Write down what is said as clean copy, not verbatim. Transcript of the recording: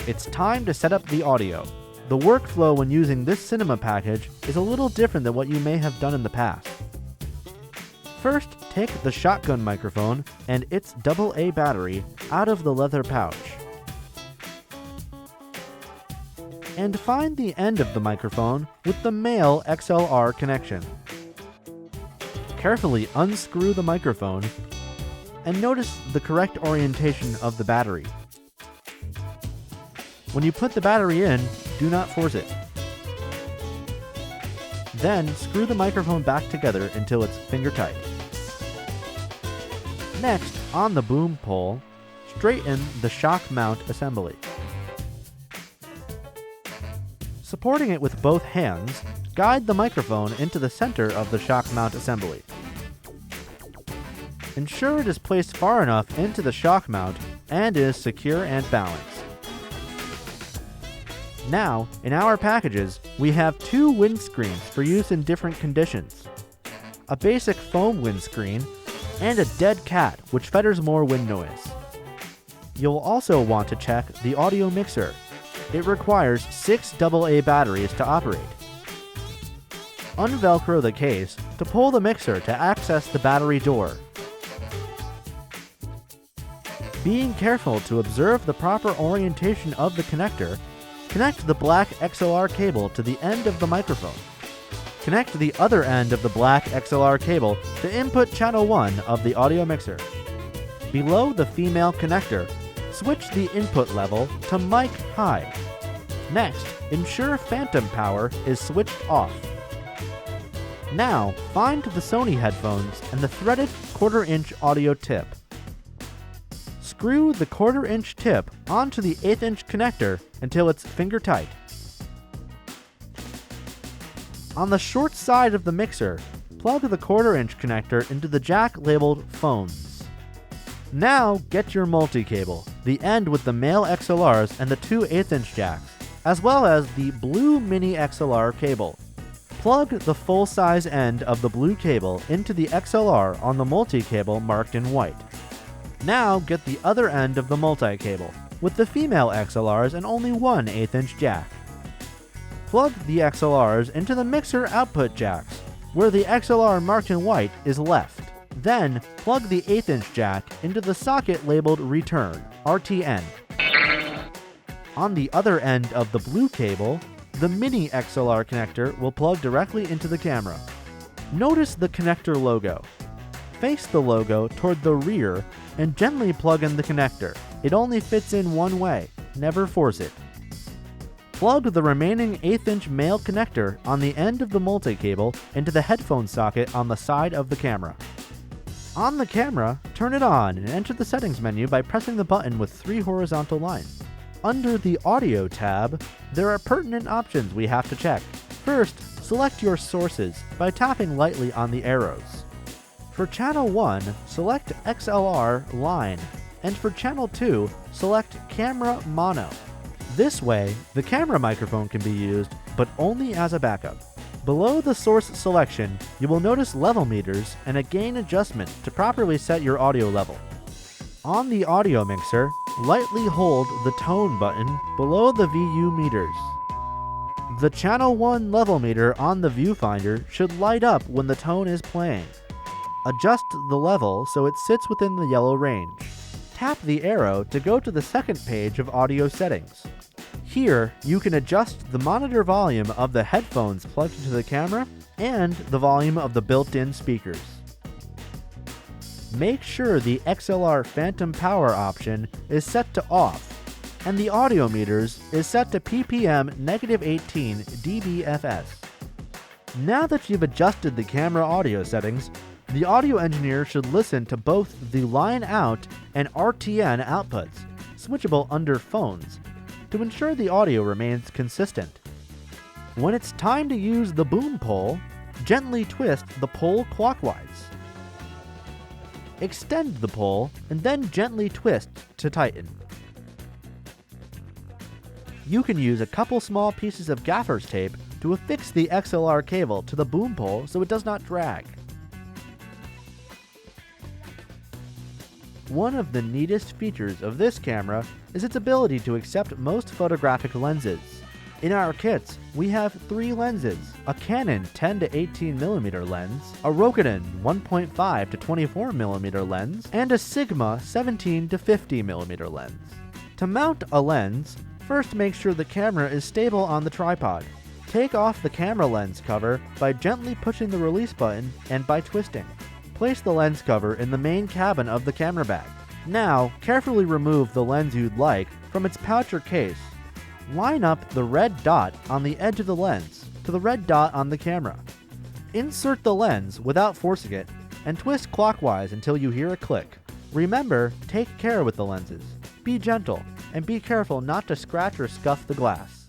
It's time to set up the audio. The workflow when using this cinema package is a little different than what you may have done in the past. First, take the shotgun microphone and its AA battery out of the leather pouch. And find the end of the microphone with the male XLR connection. Carefully unscrew the microphone and notice the correct orientation of the battery. When you put the battery in, do not force it. Then screw the microphone back together until it's finger tight. Next, on the boom pole, straighten the shock mount assembly. Supporting it with both hands, guide the microphone into the center of the shock mount assembly. Ensure it is placed far enough into the shock mount and is secure and balanced. Now, in our packages, we have two windscreens for use in different conditions. A basic foam windscreen and a dead cat, which feathers more wind noise. You'll also want to check the audio mixer. It requires 6 AA batteries to operate. Unvelcro the case to pull the mixer to access the battery door. Being careful to observe the proper orientation of the connector, connect the black XLR cable to the end of the microphone. Connect the other end of the black XLR cable to input channel 1 of the audio mixer. Below the female connector, switch the input level to mic high. Next, ensure phantom power is switched off. Now, find the Sony headphones and the threaded 1/4-inch audio tip. Screw the 1/4-inch tip onto the 1/8-inch connector until it's finger tight. On the short side of the mixer, plug the 1/4-inch connector into the jack labeled Phones. Now get your multi-cable, the end with the male XLRs and the two 1/8-inch jacks, as well as the blue mini XLR cable. Plug the full-size end of the blue cable into the XLR on the multi-cable marked in white. Now get the other end of the multi-cable, with the female XLRs and only one 1/8-inch jack. Plug the XLRs into the mixer output jacks, where the XLR marked in white is left. Then, plug the 1/8-inch jack into the socket labeled Return, RTN. On the other end of the blue cable, the mini XLR connector will plug directly into the camera. Notice the connector logo. Face the logo toward the rear and gently plug in the connector. It only fits in one way, never force it. Plug the remaining 1/8-inch male connector on the end of the multi-cable into the headphone socket on the side of the camera. On the camera, turn it on and enter the settings menu by pressing the button with 3 horizontal lines. Under the Audio tab, there are pertinent options we have to check. First, select your sources by tapping lightly on the arrows. For Channel 1, select XLR Line, and for Channel 2, select Camera Mono. This way, the camera microphone can be used, but only as a backup. Below the source selection, you will notice level meters and a gain adjustment to properly set your audio level. On the audio mixer, lightly hold the tone button below the VU meters. The Channel 1 level meter on the viewfinder should light up when the tone is playing. Adjust the level so it sits within the yellow range. Tap the arrow to go to the second page of audio settings. Here, you can adjust the monitor volume of the headphones plugged into the camera and the volume of the built-in speakers. Make sure the XLR phantom power option is set to off, and the audio meters is set to ppm -18 dBFS. Now that you've adjusted the camera audio settings, the audio engineer should listen to both the line out and RTN outputs, switchable under phones, to ensure the audio remains consistent. When it's time to use the boom pole, gently twist the pole clockwise. Extend the pole and then gently twist to tighten. You can use a couple small pieces of gaffer's tape to affix the XLR cable to the boom pole so it does not drag. One of the neatest features of this camera is its ability to accept most photographic lenses. In our kits, we have 3 lenses: a Canon 10 to 18mm lens, a Rokinon 1.5 to 24mm lens, and a Sigma 17 to 50mm lens. To mount a lens, first make sure the camera is stable on the tripod. Take off the camera lens cover by gently pushing the release button and by twisting. Place the lens cover in the main cabin of the camera bag. Now, carefully remove the lens you'd like from its pouch or case. Line up the red dot on the edge of the lens to the red dot on the camera. Insert the lens without forcing it and twist clockwise until you hear a click. Remember, take care with the lenses. Be gentle and be careful not to scratch or scuff the glass.